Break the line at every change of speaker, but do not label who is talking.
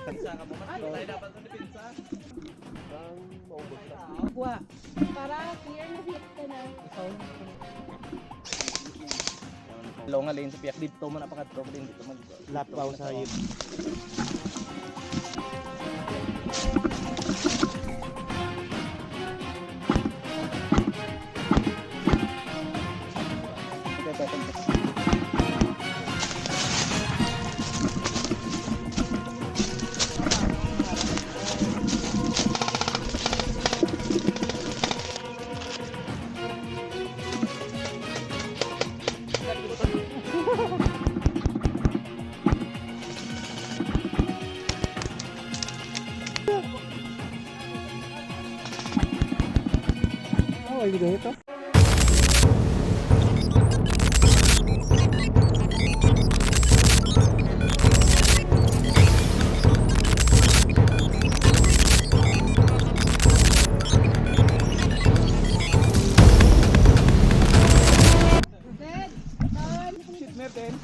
Pinsa ka mo man. Tayo dapat ito ni Pinsa.
Ang maubos na.
Kuha.
Para clear na hit ka na.
Law nga lane sa piyak dito man napakatro din dito man dito.
Lapaw sa hip. Oh, ini ito.
Red, down.
Shit, Merten.